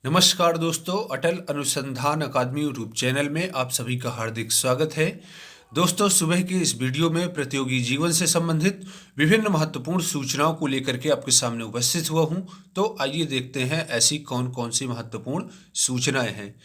नमस्कार दोस्तों, अटल अनुसंधान अकादमी यूट्यूब चैनल में आप सभी का हार्दिक स्वागत है। दोस्तों, सुबह के इस वीडियो में प्रतियोगी जीवन से संबंधित विभिन्न महत्वपूर्ण सूचनाओं को लेकर के आपके सामने उपस्थित हुआ हूं। तो आइए देखते हैं ऐसी कौन कौन सी महत्वपूर्ण सूचनाएं हैं।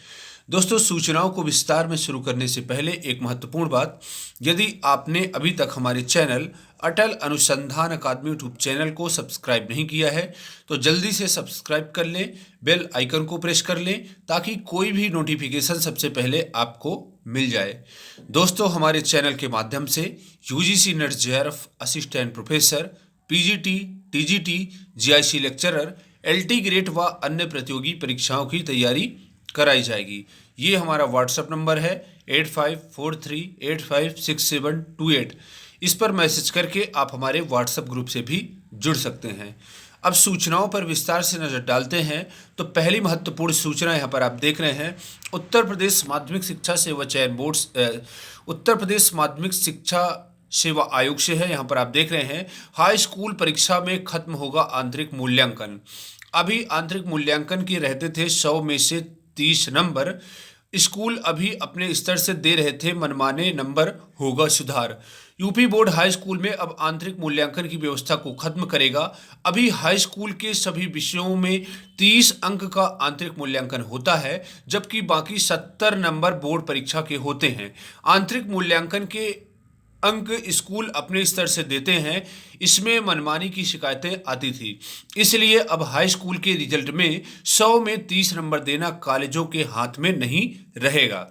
दोस्तों, सूचनाओं को विस्तार में शुरू करने से पहले एक महत्वपूर्ण बात, यदि आपने अभी तक हमारे चैनल अटल अनुसंधान अकादमी यूट्यूब चैनल को सब्सक्राइब नहीं किया है तो जल्दी से सब्सक्राइब कर लें, बेल आइकन को प्रेस कर लें ताकि कोई भी नोटिफिकेशन सबसे पहले आपको मिल जाए। दोस्तों, हमारे चैनल के माध्यम से UGC net JRF assistant professor, PGT, TGT, GIC lecturer, LT grade व अन्य प्रतियोगी परीक्षाओं की तैयारी कराई जाएगी। ये हमारा व्हाट्सएप नंबर है 8543856728। इस पर मैसेज करके आप हमारे व्हाट्सएप ग्रुप से भी जुड़ सकते हैं। अब सूचनाओं पर विस्तार से नजर डालते हैं। तो पहली महत्वपूर्ण सूचना यहाँ पर आप देख रहे हैं, उत्तर प्रदेश माध्यमिक शिक्षा सेवा चयन बोर्ड उत्तर प्रदेश माध्यमिक शिक्षा सेवा आयोग से है। यहाँ पर आप देख रहे हैं, हाई स्कूल परीक्षा में खत्म होगा आंतरिक मूल्यांकन। अभी आंतरिक मूल्यांकन के रहते थे 100 में से 30 नंबर। स्कूल अभी अपने स्तर से दे रहे थे, मनमाने नंबर होगा सुधार। यूपी बोर्ड हाई स्कूल में अब आंतरिक मूल्यांकन की व्यवस्था को खत्म करेगा। अभी हाई स्कूल के सभी विषयों में 30 अंक का आंतरिक मूल्यांकन होता है, जबकि बाकी 70 नंबर बोर्ड परीक्षा के होते हैं। आंतरिक मूल्यांकन के अंक स्कूल अपने स्तर से देते हैं, इसमें मनमानी की शिकायतें आती थी। इसलिए अब हाई स्कूल के रिजल्ट में 100 में 30 नंबर देना कॉलेजों के हाथ में नहीं रहेगा।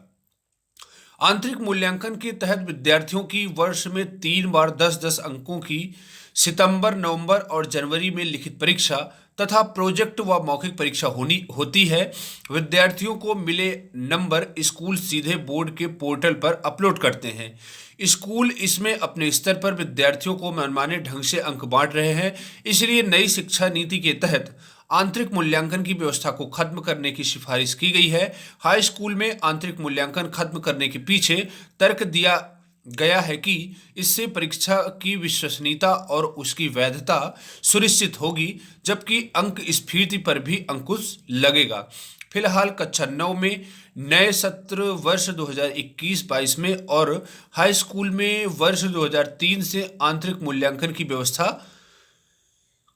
आंतरिक मूल्यांकन के तहत विद्यार्थियों की वर्ष में 3 बार 10-10 अंकों की सितंबर, नवंबर और जनवरी में लिखित परीक्षा तथा प्रोजेक्ट व मौखिक परीक्षा होती है। विद्यार्थियों को मिले नंबर स्कूल सीधे बोर्ड के पोर्टल पर अपलोड करते हैं। स्कूल इसमें अपने स्तर पर विद्यार्थियों को मनमाने ढंग से अंक बांट रहे हैं। इसलिए नई शिक्षा नीति के तहत आंतरिक मूल्यांकन की व्यवस्था को खत्म करने की सिफारिश की गई है। हाई स्कूल में आंतरिक मूल्यांकन खत्म करने के पीछे तर्क दिया गया है कि इससे परीक्षा की विश्वसनीयता और उसकी वैधता सुनिश्चित होगी, जबकि अंक स्फीति पर भी अंकुश लगेगा। फिलहाल कक्षा 9 में नए सत्र वर्ष 2021-22 में और हाई स्कूल में वर्ष 2003 से आंतरिक मूल्यांकन की व्यवस्था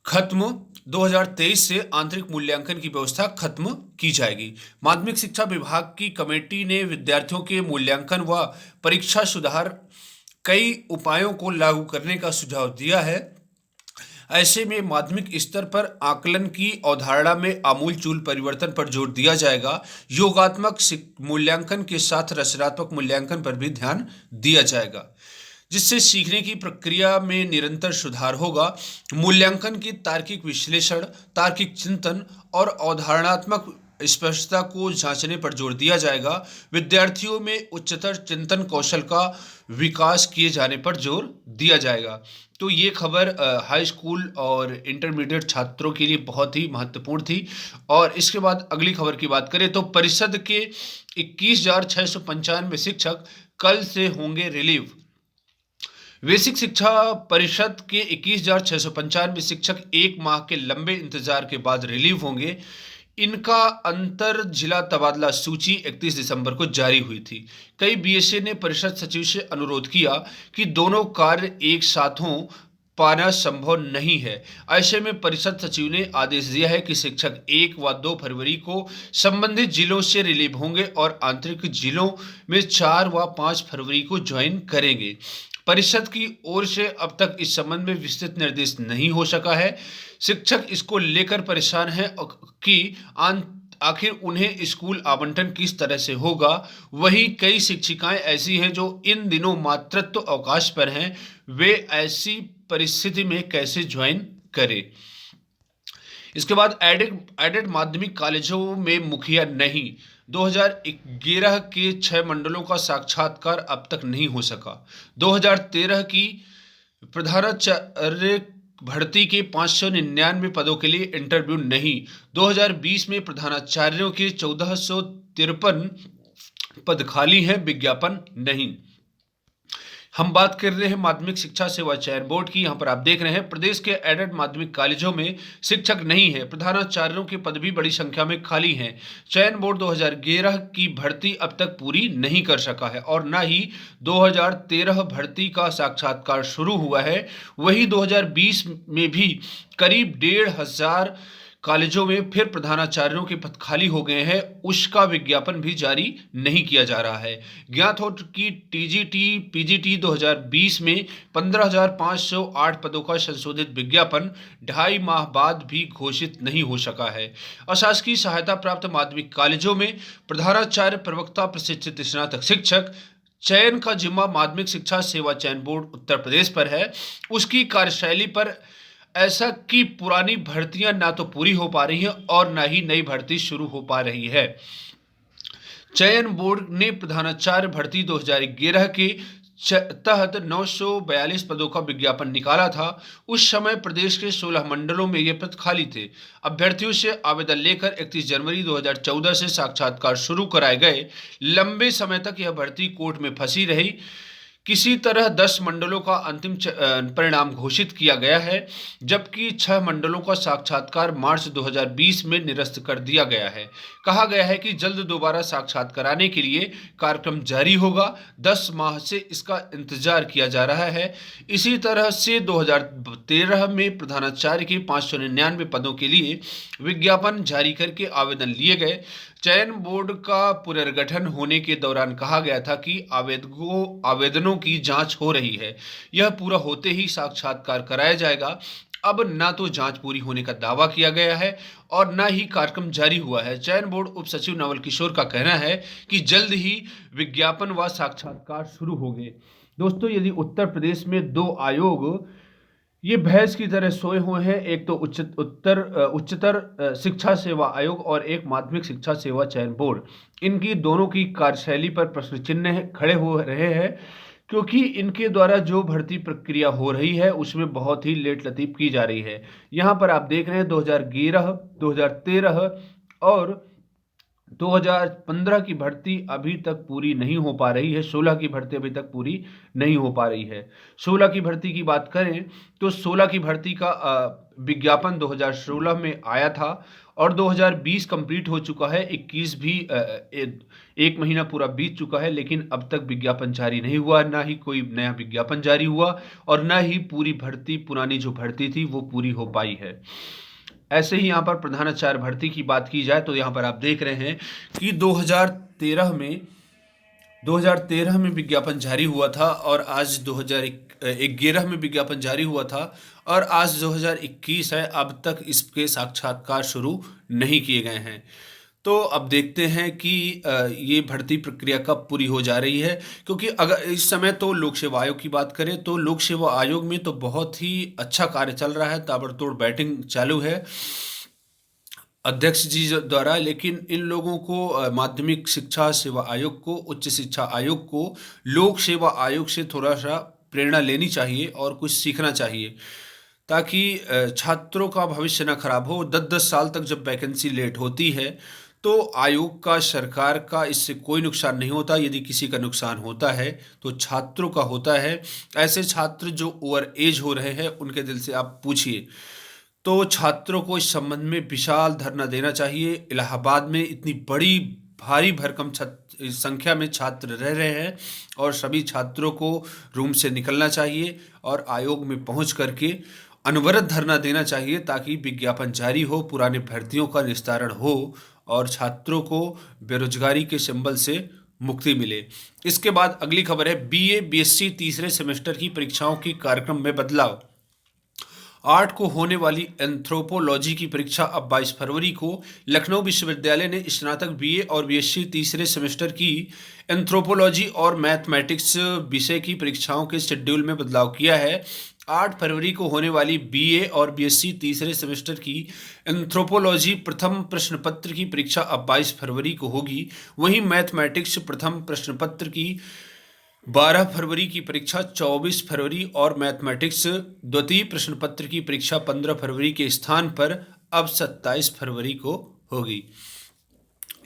खत्म 2023 से आंतरिक मूल्यांकन की व्यवस्था खत्म की जाएगी। माध्यमिक शिक्षा विभाग की कमेटी ने विद्यार्थियों के मूल्यांकन व परीक्षा सुधार कई उपायों को लागू करने का सुझाव दिया है। ऐसे में माध्यमिक स्तर पर आकलन की अवधारणा में आमूलचूल परिवर्तन पर जोर दिया जाएगा। योगात्मक मूल्यांकन के साथ रचनात्मक मूल्यांकन पर भी ध्यान दिया जाएगा, जिससे सीखने की प्रक्रिया में निरंतर सुधार होगा। मूल्यांकन की तार्किक विश्लेषण, तार्किक चिंतन और अवधारणात्मक स्पष्टता को जांचने पर जोर दिया जाएगा। विद्यार्थियों में उच्चतर चिंतन कौशल का विकास किए जाने पर जोर दिया जाएगा। तो ये खबर हाई स्कूल और इंटरमीडिएट छात्रों के लिए बहुत ही महत्वपूर्ण थी। और इसके बाद अगली खबर की बात करें तो परिषद के 21,695 शिक्षक कल से होंगे रिलीव। बेसिक शिक्षा परिषद के 21,695 शिक्षक 1 माह के लंबे इंतजार के बाद रिलीव होंगे। इनका अंतर जिला तबादला सूची 31 दिसंबर को जारी हुई थी। कई बीएसए ने परिषद सचिव से अनुरोध किया कि दोनों कार्य एक साथ हों, पाना संभव नहीं है। ऐसे में परिषद सचिव ने आदेश दिया है कि शिक्षक 1 व 2 फरवरी को संबंधित जिलों से रिलीव होंगे और आंतरिक जिलों में 4 व 5 फरवरी को ज्वाइन करेंगे। परिषद की ओर से अब तक इस संबंध में विस्तृत निर्देश नहीं हो सका है। शिक्षक इसको लेकर परेशान हैं कि आखिर उन्हें स्कूल आवंटन किस तरह से होगा। वहीं कई शिक्षिकाएं ऐसी हैं जो इन दिनों मातृत्व अवकाश पर हैं, वे ऐसी परिस्थिति में कैसे ज्वाइन करें। इसके बाद एडेड माध्यमिक कॉलेजों में मुखिया नहीं। 2011 के 6 मंडलों का साक्षात्कार अब तक नहीं हो सका। 2013 की प्रधानाचार्य भर्ती के 599 पदों के लिए इंटरव्यू नहीं। 2020 में प्रधानाचार्यों के 1453 पद खाली हैं, विज्ञापन नहीं। हम बात कर रहे हैं माध्यमिक शिक्षा सेवा चयन बोर्ड की। यहाँ पर आप देख रहे हैं प्रदेश के एडेड माध्यमिक कॉलेजों में शिक्षक नहीं है, प्रधानाचार्यों के पद भी बड़ी संख्या में खाली हैं। चयन बोर्ड 2011 की भर्ती अब तक पूरी नहीं कर सका है और न ही 2013 भर्ती का साक्षात्कार शुरू हुआ है। वही 2020 में भी करीब 1,500 कॉलेजों में फिर प्रधानाचार्यों के पद खाली हो गए हैं, उसका विज्ञापन भी जारी नहीं किया जा रहा है। ज्ञात हो कि टीजीटी पीजीटी 2020 में 15,508 पदों का संशोधित विज्ञापन 2.5 माह बाद भी घोषित नहीं हो सका है। अशासकीय सहायता प्राप्त माध्यमिक कॉलेजों में प्रधानाचार्य, प्रवक्ता, प्रशिक्षित स्नातक शिक्षक चयन का जिम्मा माध्यमिक शिक्षा सेवा चयन बोर्ड उत्तर प्रदेश पर है। उसकी कार्यशैली पर ऐसा कि पुरानी भर्तियां ना तो पूरी हो पा रही हैं और ना ही नई भर्ती शुरू हो पा रही है। चयन बोर्ड ने प्रधानाचार्य भर्ती 2011 के तहत 942 पदों का विज्ञापन निकाला था। उस समय प्रदेश के 16 मंडलों में ये पद खाली थे। अभ्यर्थियों से आवेदन लेकर 31 जनवरी 2014 से साक्षात्कार शुरू कराए गए। लंबे समय तक यह भर्ती कोर्ट में फंसी रही। किसी तरह 10 मंडलों का अंतिम परिणाम घोषित किया गया है, जबकि 6 मंडलों का साक्षात्कार मार्च 2020 में निरस्त कर दिया गया है। कहा गया है कि जल्द दोबारा साक्षात्कार कराने के लिए कार्यक्रम जारी होगा। 10 माह से इसका इंतजार किया जा रहा है। इसी तरह से 2013 में प्रधानाचार्य के 599 पदों के लिए विज्ञापन जारी करके आवेदन लिए गए। चयन बोर्ड का पुनर्गठन होने के दौरान कहा गया था कि आवेदनों की जांच हो रही है, यह पूरा होते ही साक्षात्कार कराया जाएगा। अब ना तो जांच पूरी होने का दावा किया गया है और ना ही कार्यक्रम जारी हुआ है। चयन बोर्ड उप सचिव नवल किशोर का कहना है कि जल्द ही विज्ञापन व साक्षात्कार शुरू होंगे। दोस्तों, यदि उत्तर प्रदेश में 2 आयोग ये भैंस की तरह सोए हुए हैं, एक तो उच्चतर शिक्षा सेवा आयोग और एक माध्यमिक शिक्षा सेवा चयन बोर्ड, इनकी दोनों की कार्यशैली पर प्रश्न चिन्ह खड़े हो रहे हैं, क्योंकि इनके द्वारा जो भर्ती प्रक्रिया हो रही है उसमें बहुत ही लेट लतीफ की जा रही है। यहाँ पर आप देख रहे हैं 2011, 2013 और 2015 की भर्ती अभी तक पूरी नहीं हो पा रही है। 16 की भर्ती अभी तक पूरी नहीं हो पा रही है। 16 की भर्ती की बात करें तो 16 की भर्ती का विज्ञापन 2016 में आया था और 2020 कंप्लीट हो चुका है। 21 भी एक महीना पूरा बीत चुका है, लेकिन अब तक विज्ञापन जारी नहीं हुआ, ना ही कोई नया विज्ञापन जारी हुआ और ना ही पूरी भर्ती, पुरानी जो भर्ती थी वो पूरी हो पाई है। ऐसे ही यहाँ पर प्रधानाचार्य भर्ती की बात की जाए तो यहाँ पर आप देख रहे हैं कि 2013 में विज्ञापन जारी हुआ था और आज 2011 में विज्ञापन जारी हुआ था और आज 2021 है, अब तक इसके साक्षात्कार शुरू नहीं किए गए हैं। तो अब देखते हैं कि ये भर्ती प्रक्रिया कब पूरी हो जा रही है, क्योंकि अगर इस समय तो लोक सेवा आयोग की बात करें तो लोक सेवा आयोग में तो बहुत ही अच्छा कार्य चल रहा है, ताबड़तोड़ बैटिंग चालू है अध्यक्ष जी द्वारा। लेकिन इन लोगों को माध्यमिक शिक्षा सेवा आयोग को, उच्च शिक्षा आयोग को लोक सेवा आयोग से थोड़ा सा प्रेरणा लेनी चाहिए और कुछ सीखना चाहिए, ताकि छात्रों का भविष्य न खराब हो। 10-10 साल तक जब वैकेंसी लेट होती है तो आयोग का, सरकार का इससे कोई नुकसान नहीं होता। यदि किसी का नुकसान होता है तो छात्रों का होता है। ऐसे छात्र जो ओवर एज हो रहे हैं उनके दिल से आप पूछिए। तो छात्रों को इस संबंध में विशाल धरना देना चाहिए। इलाहाबाद में इतनी बड़ी भारी भरकम संख्या में छात्र रह रहे हैं और सभी छात्रों को रूम से निकलना चाहिए और आयोग में पहुंच करके अनवरत धरना देना चाहिए, ताकि विज्ञापन जारी हो, पुराने भर्तियों का निस्तारण हो और छात्रों को बेरोजगारी के संबल से मुक्ति मिले। इसके बाद अगली खबर है बीए बीएससी तीसरे सेमेस्टर की परीक्षाओं की कार्यक्रम में बदलाव। 8 को होने वाली एंथ्रोपोलॉजी की परीक्षा अब 22 फरवरी को। लखनऊ विश्वविद्यालय ने स्नातक बीए और बीएससी तीसरे सेमेस्टर की एंथ्रोपोलॉजी और मैथमेटिक्स विषय की परीक्षाओं के शेड्यूल में बदलाव किया है। 8 फरवरी को होने वाली बीए और बीएससी तीसरे सेमेस्टर की एंथ्रोपोलॉजी प्रथम प्रश्न पत्र की परीक्षा अब 22 फरवरी को होगी। वहीं मैथमेटिक्स प्रथम प्रश्न पत्र की 12 फरवरी की परीक्षा 24 फरवरी और मैथमेटिक्स द्वितीय प्रश्न पत्र की परीक्षा 15 फरवरी के स्थान पर अब 27 फरवरी को होगी।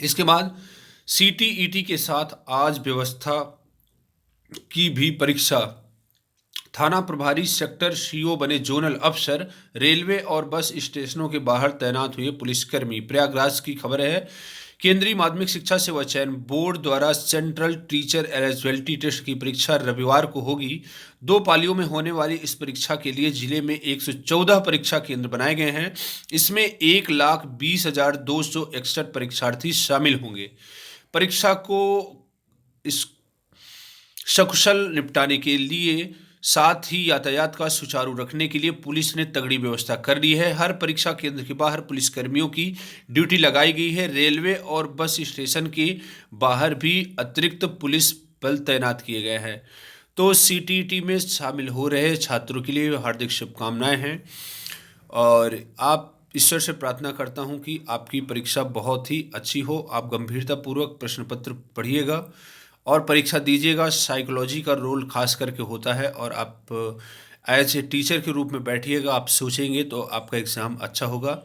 इसके बाद सीटीईटी के साथ आज व्यवस्था की भी परीक्षा। थाना प्रभारी सेक्टर सीओ बने जोनल अफसर। रेलवे और बस स्टेशनों के बाहर तैनात हुए पुलिसकर्मी। प्रयागराज की खबर है। केंद्रीय माध्यमिक शिक्षा सेवा चयन बोर्ड द्वारा सेंट्रल टीचर एलिजिबिलिटी टेस्ट की परीक्षा रविवार को होगी। 2 पालियों में होने वाली इस परीक्षा के लिए जिले में 114 परीक्षा केंद्र बनाए गए हैं। इसमें 1,20,261 परीक्षार्थी शामिल होंगे। परीक्षा को इस सकुशल निपटाने के लिए साथ ही यातायात का सुचारू रखने के लिए पुलिस ने तगड़ी व्यवस्था कर ली है। हर परीक्षा केंद्र के बाहर पुलिसकर्मियों की ड्यूटी लगाई गई है। रेलवे और बस स्टेशन के बाहर भी अतिरिक्त पुलिस बल तैनात किए गए हैं। तो सीटीईटी में शामिल हो रहे छात्रों के लिए हार्दिक शुभकामनाएं हैं और आप ईश्वर से प्रार्थना करता हूं कि आपकी परीक्षा बहुत ही अच्छी हो। आप गंभीरतापूर्वक प्रश्न पत्र पढ़िएगा और परीक्षा दीजिएगा। साइकोलॉजी का रोल खास करके होता है और आप एज ए टीचर के रूप में बैठिएगा, आप सोचेंगे तो आपका एग्ज़ाम अच्छा होगा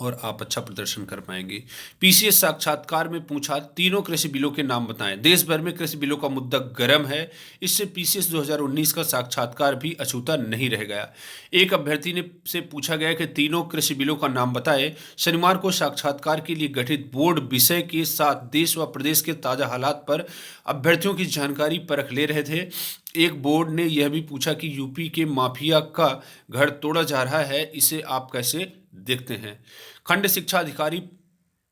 और आप अच्छा प्रदर्शन कर पाएंगे। पीसीएस साक्षात्कार में पूछा, तीनों कृषि बिलों के नाम बताएं। देश भर में कृषि बिलों का मुद्दा गर्म है। इससे पीसीएस 2019 का साक्षात्कार भी अछूता नहीं रह गया। एक अभ्यर्थी ने से पूछा गया कि तीनों कृषि बिलों का नाम बताएं। शनिवार को साक्षात्कार के लिए गठित बोर्ड विषय के साथ देश व प्रदेश के ताजा हालात पर अभ्यर्थियों की जानकारी परख ले रहे थे। एक बोर्ड ने यह भी पूछा कि यूपी के माफिया का घर तोड़ा जा रहा है, इसे आप कैसे देखते हैं। खंड शिक्षा अधिकारी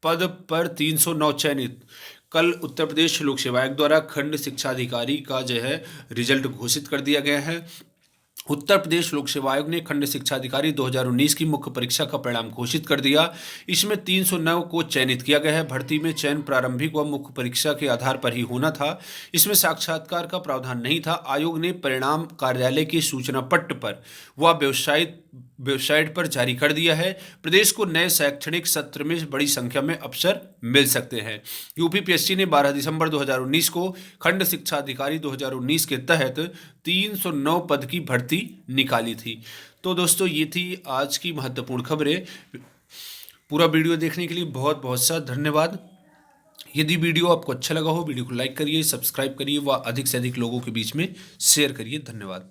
पद पर 309 चयनित। कल उत्तर प्रदेश लोक सेवा आयोग द्वारा खंड शिक्षा अधिकारी का जो है रिजल्ट घोषित कर दिया गया है। उत्तर प्रदेश लोक सेवा आयोग ने खंड शिक्षा अधिकारी 2019 की मुख्य परीक्षा का परिणाम घोषित कर दिया। इसमें 309 को चयनित किया गया है। भर्ती में चयन प्रारंभिक व मुख्य परीक्षा के आधार पर ही होना था। इसमें साक्षात्कार का प्रावधान नहीं था। आयोग ने परिणाम कार्यालय के सूचना पट्ट पर व वेबसाइट पर जारी कर दिया है। प्रदेश को नए शैक्षणिक सत्र में बड़ी संख्या में अवसर मिल सकते हैं। यूपीपीएससी ने 12 दिसंबर 2019 को खंड शिक्षा अधिकारी 2019 के तहत 309 पद की भर्ती निकाली थी। तो दोस्तों ये थी आज की महत्वपूर्ण खबरें। पूरा वीडियो देखने के लिए बहुत बहुत सा धन्यवाद। यदि वीडियो आपको अच्छा लगा हो, वीडियो को लाइक करिए, सब्सक्राइब करिए व अधिक से अधिक लोगों के बीच में शेयर करिए। धन्यवाद।